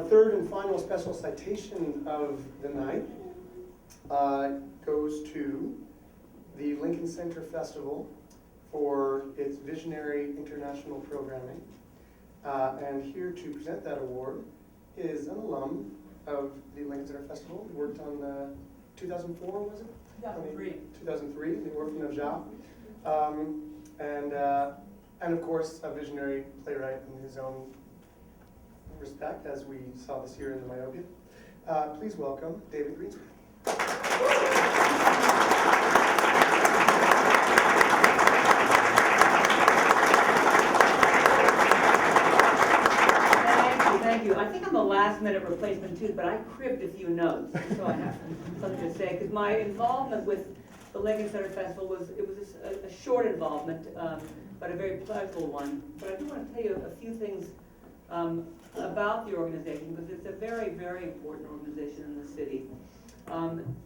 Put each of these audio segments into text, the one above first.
third and final special citation of the night goes to the Lincoln Center Festival for its visionary international programming. And here to present that award is an alum of the Lincoln Center Festival. He worked on 2004, was it? 2003. 2003, the Orphan of Zhao. And of course, a visionary playwright in his own respect, as we saw this year in the Myopia. Please welcome David Greenspan. Thank you. I think I'm a last-minute replacement too, but I cribbed a few notes, so I have something to say. Because my involvement with the Lincoln Center Festival was a short involvement, but a very pleasurable one. But I do want to tell you a few things about the organization, because it's a very, very important organization in the city.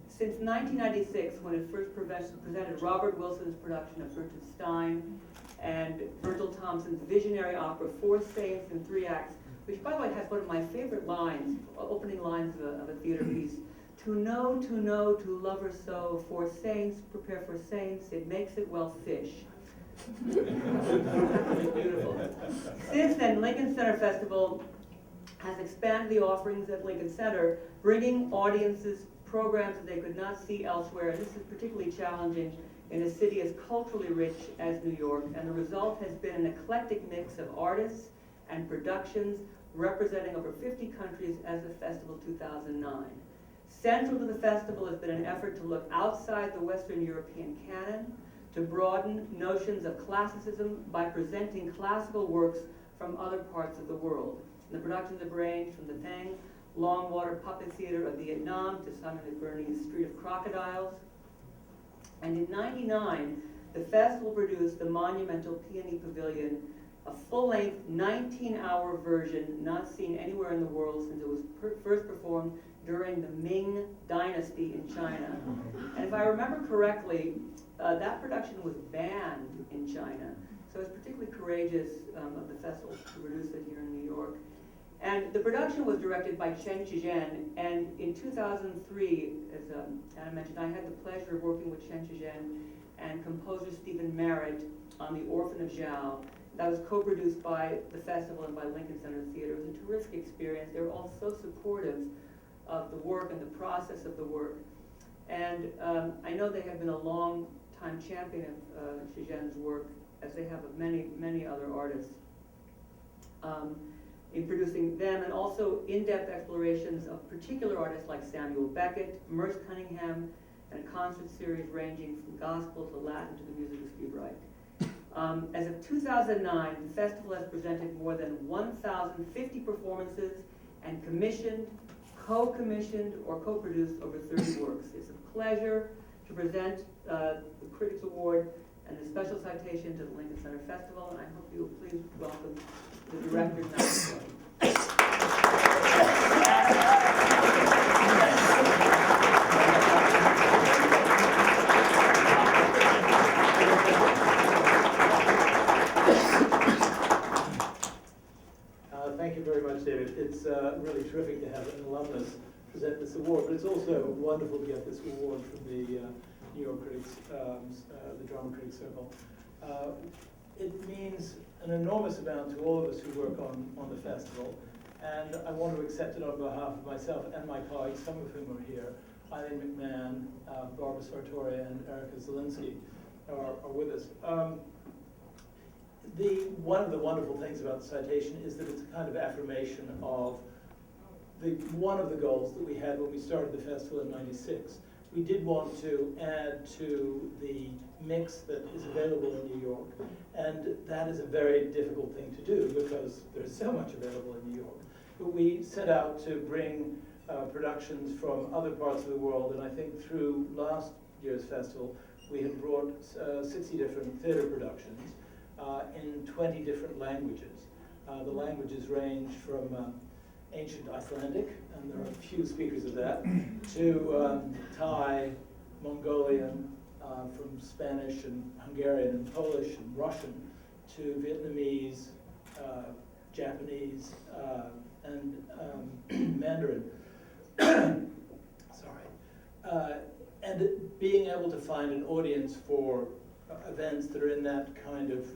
Since 1996, when it first presented Robert Wilson's production of Gertrude Stein and Virgil Thompson's visionary opera, Four Saints in Three Acts, which, by the way, has one of my favorite lines, opening lines of a theater piece. To know, to love her so, for saints, prepare for saints, it makes it well fish. Beautiful. Since then, Lincoln Center Festival has expanded the offerings at Lincoln Center, bringing audiences programs that they could not see elsewhere. This is particularly challenging in a city as culturally rich as New York, and the result has been an eclectic mix of artists and productions representing over 50 countries as of Festival 2009. Central to the festival has been an effort to look outside the Western European canon, to broaden notions of classicism by presenting classical works from other parts of the world. And the productions have ranged from the Thang Longwater Puppet Theater of Vietnam to Simon McBurney's Street of Crocodiles. And in '99, the festival produced the monumental Peony Pavilion, a full-length 19-hour version not seen anywhere in the world since it was first performed during the Ming Dynasty in China. And if I remember correctly, that production was banned in China. So it's particularly courageous of the festival to produce it here in New York. And the production was directed by Chen Shizhen, and in 2003, as Anna mentioned, I had the pleasure of working with Chen Shizhen and composer Stephen Merritt on The Orphan of Zhao. That was co-produced by the festival and by Lincoln Center Theater. It was a terrific experience. They were all so supportive of the work and the process of the work. And I know they have been a long-time champion of Shizhen's work, as they have of many, many other artists, in producing them, and also in-depth explorations of particular artists like Samuel Beckett, Merce Cunningham, and a concert series ranging from gospel to Latin to the music of Steve Reich. As of 2009, the festival has presented more than 1,050 performances and commissioned, co-commissioned, or co-produced over 30 works. It's a pleasure to present the Critics Award and the special citation to the Lincoln Center Festival, and I hope you will please welcome the director now. Thank you very much, David. It's really terrific to have an alumnus present this award, but it's also wonderful to get this award from the New York Critics, the Drama Critics Circle. It means an enormous amount to all of us who work on the festival, and I want to accept it on behalf of myself and my colleagues, some of whom are here. Eileen McMahon, Barbara Sartoria, and Erica Zielinski are with us. One of the wonderful things about the citation is that it's a kind of affirmation of one of the goals that we had when we started the festival in '96. We did want to add to the mix that is available in New York, and that is a very difficult thing to do because there's so much available in New York. But we set out to bring productions from other parts of the world, and I think through last year's festival we had brought 60 different theater productions in 20 different languages. The languages range from ancient Icelandic, and there are a few speakers of that, to Thai, Mongolian, from Spanish and Hungarian and Polish and Russian, to Vietnamese, Japanese, and And being able to find an audience for events that are in that kind of,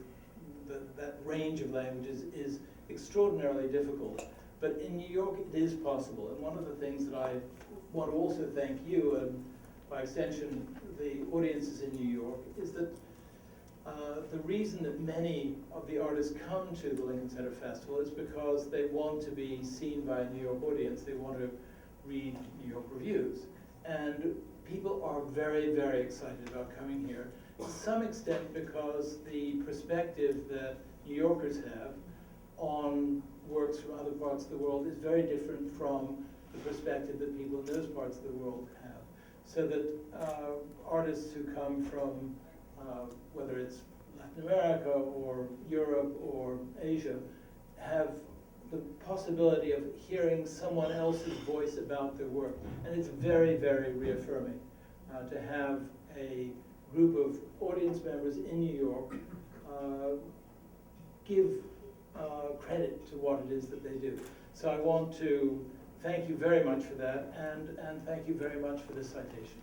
that range of languages is extraordinarily difficult. But in New York, it is possible. And one of the things that I want to also thank you, and by extension, the audiences in New York, is that the reason that many of the artists come to the Lincoln Center Festival is because they want to be seen by a New York audience. They want to read New York reviews. And people are very, very excited about coming here, to some extent because the perspective that New Yorkers have on works from other parts of the world is very different from the perspective that people in those parts of the world have. So that artists who come from, whether it's Latin America or Europe or Asia, have the possibility of hearing someone else's voice about their work. And it's very, very reaffirming to have a group of audience members in New York give credit to what it is that they do. So I want to thank you very much for that, and thank you very much for this citation.